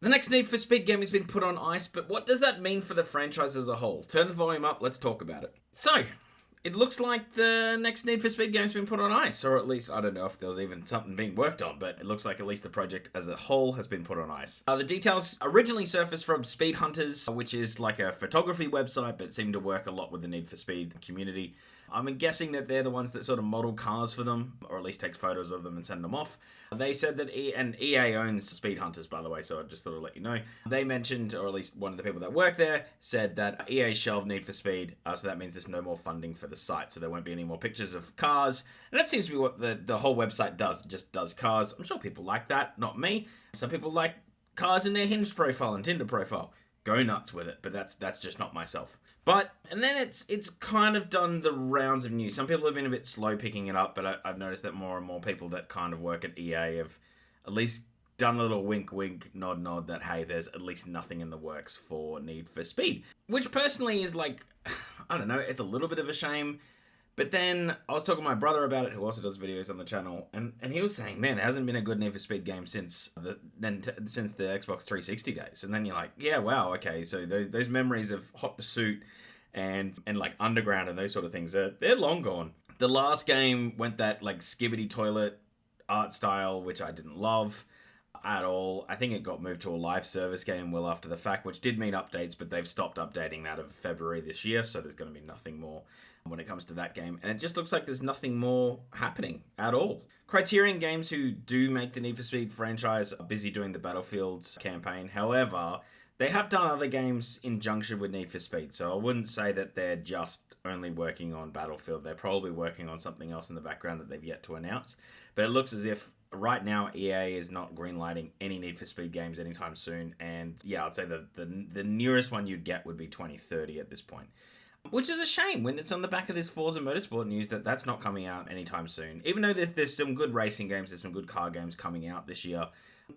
The next Need for Speed game has been put on ice, but what does that mean for the franchise as a whole? Turn the volume up, let's talk about it. So, it looks like the next Need for Speed game's been put on ice, or at least, I don't know if there was even something being worked on, but it looks like at least the project as a whole has been put on ice. The details originally surfaced from Speed Hunters, which is like a photography website, but seemed to work a lot with the Need for Speed community. I'm guessing that they're the ones that sort of model cars for them, or at least take photos of them and send them off. They said that EA owns Speed Hunters, by the way, so I just thought I'd let you know. They mentioned, or at least one of the people that work there, said that EA shelved Need for Speed, so that means there's no more funding for the site, so there won't be any more pictures of cars. And that seems to be what the whole website does, it just does cars. I'm sure people like that, not me. Some people like cars in their Hinge profile and Tinder profile. Go nuts with it, but that's just not myself. And then it's kind of done the rounds of news. Some people have been a bit slow picking it up, but I've noticed that more and more people that kind of work at EA have at least done a little wink, nod that, hey, there's at least nothing in the works for Need for Speed. Which personally is like, I don't know, it's a little bit of a shame. But then I was talking to my brother about it, who also does videos on the channel, and he was saying, man, there hasn't been a good Need for Speed game since the Xbox 360 days. And then you're like, yeah, wow, okay, so those memories of Hot Pursuit and like Underground and those sort of things, they're long gone. The last game went that like skibbity toilet art style, which I didn't love at all. I think it got moved to a live service game well after the fact, which did mean updates, but they've stopped updating that of February this year, so there's going to be nothing more when it comes to that game. And it just looks like there's nothing more happening at all. Criterion Games, who do make the Need for Speed franchise, are busy doing the Battlefields campaign. However, they have done other games in junction with Need for Speed, so I wouldn't say that they're just only working on Battlefield. They're probably working on something else in the background that they've yet to announce. But it looks as if right now EA is not greenlighting any Need for Speed games anytime soon. And yeah, I'd say the nearest one you'd get would be 2030 at this point. Which is a shame when it's on the back of this Forza Motorsport news that's not coming out anytime soon. Even though there's some good racing games, there's some good car games coming out this year.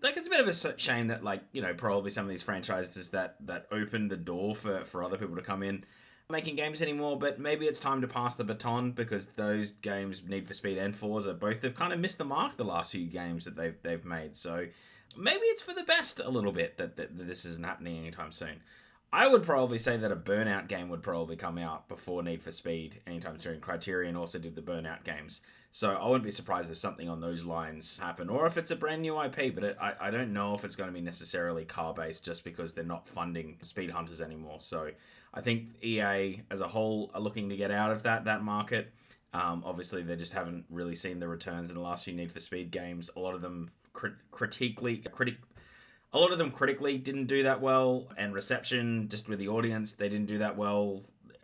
Like, it's a bit of a shame that, like, you know, probably some of these franchises that opened the door for other people to come in making games anymore, but maybe it's time to pass the baton, because those games, Need for Speed and Forza, both have kind of missed the mark the last few games that they've made. So maybe it's for the best a little bit that this isn't happening anytime soon. I would probably say that a Burnout game would probably come out before Need for Speed anytime soon. Criterion also did the Burnout games, so I wouldn't be surprised if something on those lines happen, or if it's a brand new IP, but I don't know if it's going to be necessarily car-based, just because they're not funding Speed Hunters anymore. So I think EA as a whole are looking to get out of that market. Obviously, they just haven't really seen the returns in the last few Need for Speed games. A lot of them critically didn't do that well, and reception just with the audience, they didn't do that well.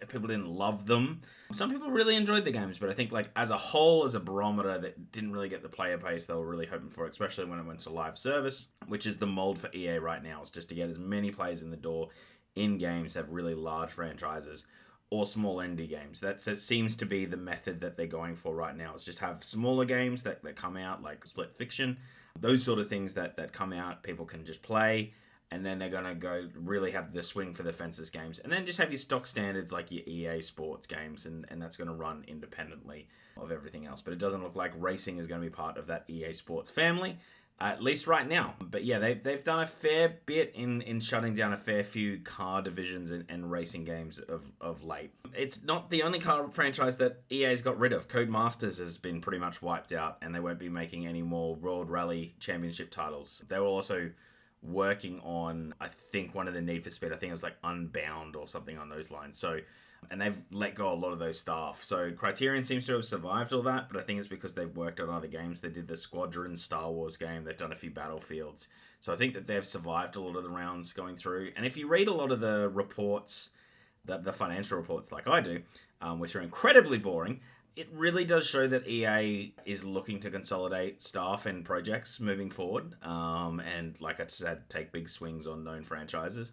People didn't love them. Some people really enjoyed the games, but I think, like, as a whole, as a barometer, that didn't really get the player base they were really hoping for, especially when it went to live service, which is the mold for EA right now. It's just to get as many players in the door in games, have really large franchises, or small indie games. That seems to be the method that they're going for right now. Is just have smaller games that come out, like Split Fiction, those sort of things that come out, people can just play, and then they're going to go really have the swing for the fences games, and then just have your stock standards like your EA Sports games, and that's going to run independently of everything else. But it doesn't look like racing is going to be part of that EA Sports family, at least right now. But yeah, they've done a fair bit in shutting down a fair few car divisions and racing games of late. It's not the only car franchise that EA's got rid of. Codemasters has been pretty much wiped out, and they won't be making any more World Rally Championship titles. They were also working on, I think, one of the Need for Speed. I think it was like Unbound or something on those lines. So, and they've let go a lot of those staff. So Criterion seems to have survived all that, but I think it's because they've worked on other games. They did the Squadron Star Wars game. They've done a few Battlefields. So I think that they've survived a lot of the rounds going through. And if you read a lot of the reports, the financial reports like I do, which are incredibly boring, it really does show that EA is looking to consolidate staff and projects moving forward. And like I said, take big swings on known franchises.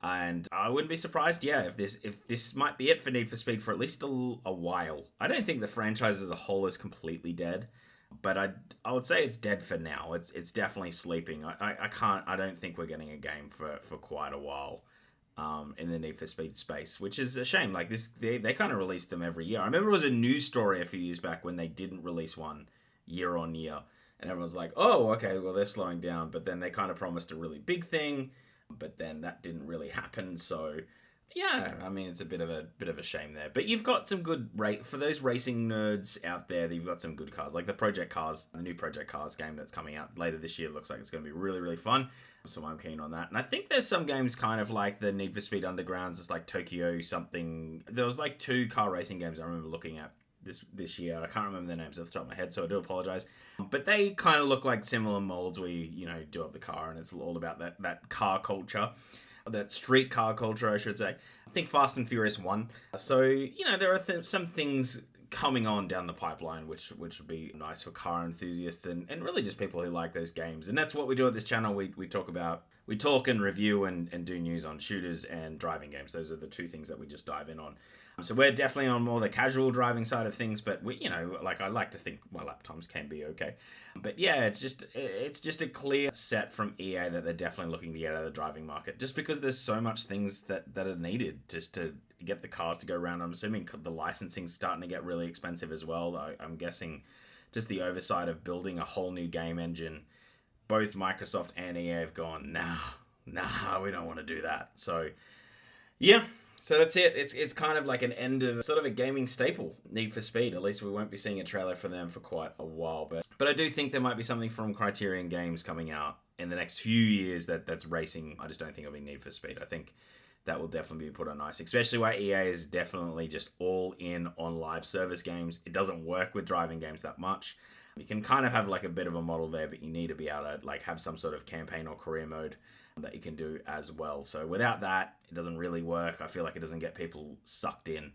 And I wouldn't be surprised, if this might be it for Need for Speed for at least a while. I don't think the franchise as a whole is completely dead, but I would say it's dead for now. It's definitely sleeping. I don't think we're getting a game for quite a while. In the Need for Speed space, which is a shame. Like this, they kind of released them every year. I remember it was a news story a few years back when they didn't release one year on year, And everyone's like, oh, okay, well, they're slowing down. But then they kind of promised a really big thing, but then that didn't really happen. So yeah, I mean, it's a bit of a shame there. But you've got some good for those racing nerds out there. You've got some good cars, like the Project Cars, the new Project Cars game that's coming out later this year. Looks like it's going to be really, really fun. So I'm keen on that. And I think there's some games kind of like the Need for Speed Undergrounds. It's like Tokyo something. There was like 2 car racing games I remember looking at this year. I can't remember their names off the top of my head, so I do apologize. But they kind of look like similar molds where you know, do up the car, and it's all about that car culture. That street car culture, I should say. I think Fast and Furious 1. So, you know, there are some things coming on down the pipeline, which would be nice for car enthusiasts and really just people who like those games. And that's what we do at this channel. We talk and review and do news on shooters and driving games. Those are the 2 things that we just dive in on. So we're definitely on more the casual driving side of things, but we, you know, like I like to think my lap times can be okay. But yeah, it's just a clear set from EA that they're definitely looking to get out of the driving market, just because there's so much things that are needed just to get the cars to go around. I'm assuming the licensing's starting to get really expensive as well. I'm guessing just the oversight of building a whole new game engine, both Microsoft and EA have gone, nah, we don't want to do that. So yeah. So that's it. It's kind of like an end of sort of a gaming staple, Need for Speed. At least we won't be seeing a trailer for them for quite a while. But I do think there might be something from Criterion Games coming out in the next few years that's racing. I just don't think it'll be Need for Speed. I think that will definitely be put on ice, especially why EA is definitely just all in on live service games. It doesn't work with driving games that much. You can kind of have like a bit of a model there, but you need to be able to like have some sort of campaign or career mode that you can do as well. So without that, it doesn't really work. I feel like it doesn't get people sucked in.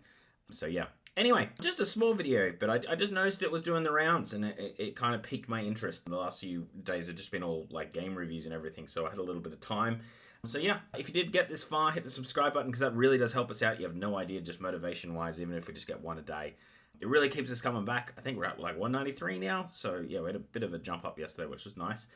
So yeah. Anyway, just a small video, but I just noticed it was doing the rounds, and it kind of piqued my interest. The last few days have just been all like game reviews and everything, so I had a little bit of time. So yeah, if you did get this far, hit the subscribe button, because that really does help us out. You have no idea, just motivation-wise, even if we just get 1 a day. It really keeps us coming back. I think we're at like 193 now. So yeah, we had a bit of a jump up yesterday, which was nice.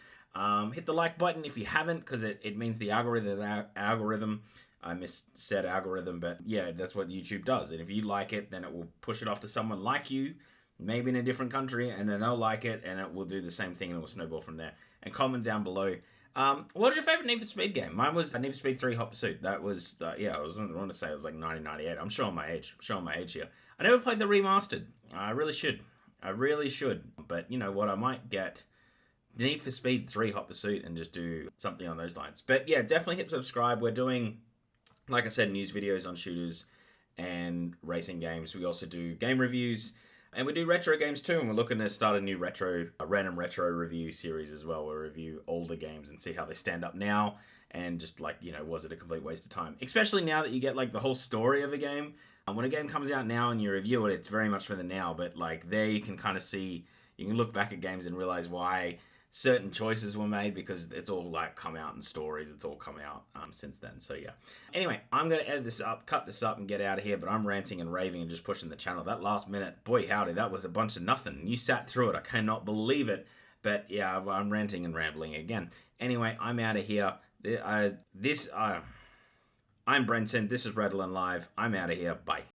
Hit the like button if you haven't, because it means the algorithm. I said algorithm, but yeah, that's what YouTube does. And if you like it, then it will push it off to someone like you, maybe in a different country, and then they'll like it, and it will do the same thing, and it will snowball from there. And comment down below. What was your favorite Need for Speed game? Mine was Need for Speed 3 Hot Pursuit. That was, yeah, I want to say it was like 1998. I'm showing my age here. I never played the remastered. I really should. But you know what? I might get Need for Speed 3 Hot Pursuit and just do something on those lines. But yeah, definitely hit subscribe. We're doing, like I said, news videos on shooters and racing games. We also do game reviews. And we do retro games too, and we're looking to start a new random retro review series as well. We'll review older games and see how they stand up now, and just like, you know, was it a complete waste of time? Especially now that you get like the whole story of a game. When a game comes out now and you review it, it's very much for the now, but like there you can kind of see, you can look back at games and realize why certain choices were made, because it's all like come out in stories. It's all come out since then. So yeah. Anyway, I'm going to edit this up, cut this up, and get out of here, but I'm ranting and raving and just pushing the channel. That last minute, boy howdy, that was a bunch of nothing. You sat through it. I cannot believe it. But yeah, I'm ranting and rambling again. Anyway, I'm out of here. I'm Brenton. This is Redline Live. I'm out of here. Bye.